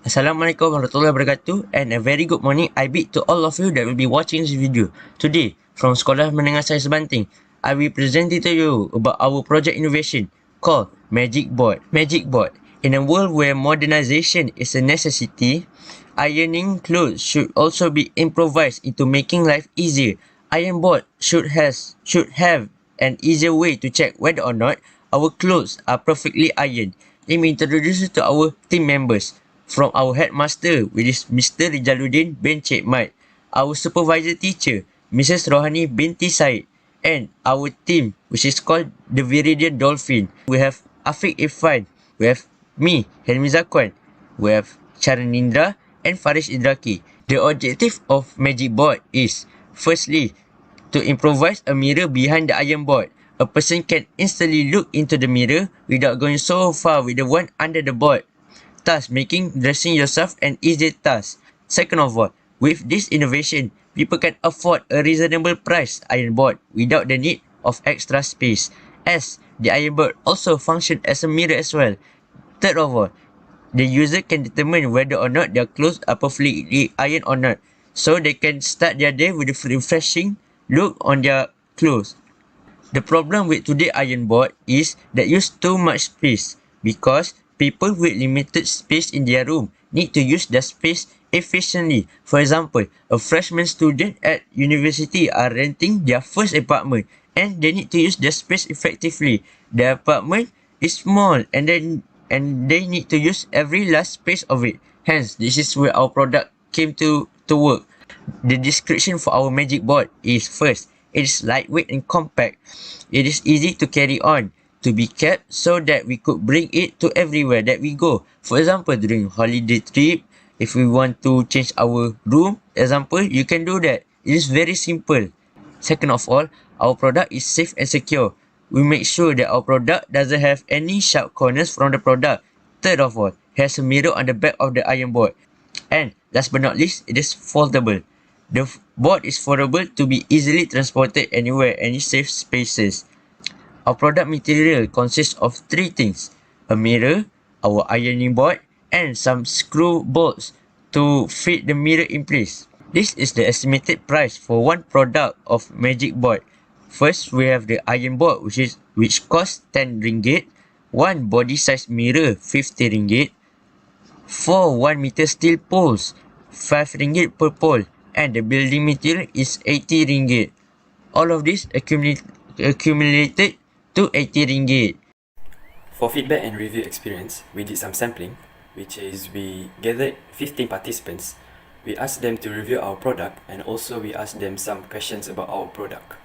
Assalamualaikum warahmatullahi wabarakatuh and a very good morning I bid to all of you that will be watching this video. Today, from Sekolah Menengah Sains Banting, I will present to you about our project innovation called Magicboard. Magicboard. In a world where modernization is a necessity, ironing clothes should also be improvised into making life easier. Iron board should have an easier way to check whether or not our clothes are perfectly ironed. Let me introduce you to our team members. From our headmaster, which is Mr. Rijaluddin bin Cekmat, our supervisor teacher, Mrs. RUHANI BINTI Said, and our team, which is called the Viridian Dolphin. We have Afiq Irfan, we have me, Helmi Zakwan, we have Charan Indra, and Farish Idraki. The objective of Magicboard is, firstly, to improvise a mirror behind the iron board. A person can instantly look into the mirror without going so far with the one under the board, thus making dressing yourself an easier task. Second of all, with this innovation, people can afford a reasonable price iron board without the need of extra space, as the iron board also functions as a mirror as well. Third of all, the user can determine whether or not their clothes are perfectly ironed or not, so they can start their day with a refreshing look on their clothes. The problem with today's iron board is that use too much space, because people with limited space in their room need to use their space efficiently. For example, a freshman student at university are renting their first apartment and they need to use their space effectively. Their apartment is small and they need to use every last space of it. Hence, this is where our product came to work. The description for our Magicboard is, first, it is lightweight and compact. It is easy to carry on, to be kept so that we could bring it to everywhere that we go. For example, during holiday trip, if we want to change our room, example, you can do that. It is very simple. Second of all, our product is safe and secure. We make sure that our product doesn't have any sharp corners from the product. Third of all, it has a mirror on the back of the iron board. And last but not least, it is foldable. The board is foldable to be easily transported anywhere, any safe spaces. Our product material consists of three things: a mirror, our ironing board, and some screw bolts to fit the mirror in place. This is the estimated price for one product of Magicboard. First, we have the iron board, which costs 10 ringgit, one body size mirror 50 ringgit, 4 1 meter steel poles 5 ringgit per pole, and the building material is 80 ringgit. All of this accumulated to 80 ringgit. For feedback and review experience, we did some sampling, which is we gathered 15 participants. We asked them to review our product, and also we asked them some questions about our product.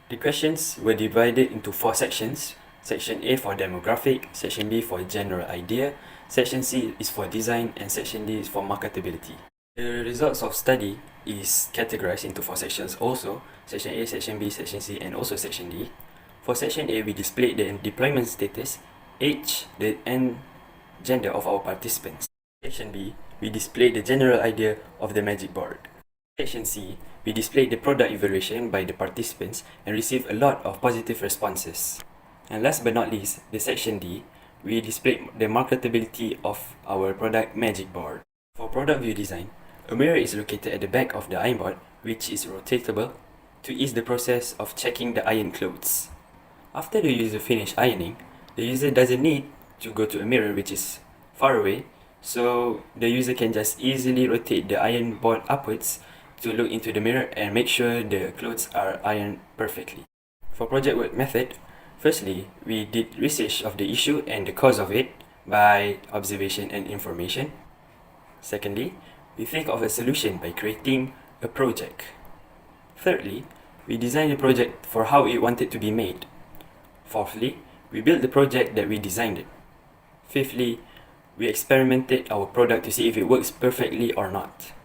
The questions were divided into 4 sections. Section A for demographic, Section B for general idea, Section C is for design, and Section D is for marketability. The results of study is categorized into 4 sections also: Section A, Section B, Section C, and also Section D. For Section A, we displayed the deployment status, age, and gender of our participants. Section B, we displayed the general idea of the Magicboard. Section C, we displayed the product evaluation by the participants and received a lot of positive responses. And last but not least, the Section D, we displayed the marketability of our product Magicboard. For product view design, a mirror is located at the back of the iron board, which is rotatable to ease the process of checking the iron clothes. After the user finishes ironing, the user doesn't need to go to a mirror which is far away, so the user can just easily rotate the iron board upwards to look into the mirror and make sure the clothes are ironed perfectly. For project work method, firstly, we did research of the issue and the cause of it by observation and information. Secondly, we think of a solution by creating a project. Thirdly, we designed the project for how we want it to be made. Fourthly, we built the project that we designed it. Fifthly, we experimented our product to see if it works perfectly or not.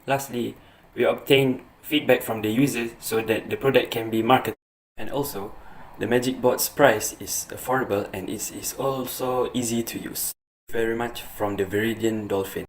Lastly, we obtained feedback from the users so that the product can be marketed. And also, the Magicboard's price is affordable and it is also easy to use. Very much from the Viridian Dolphin.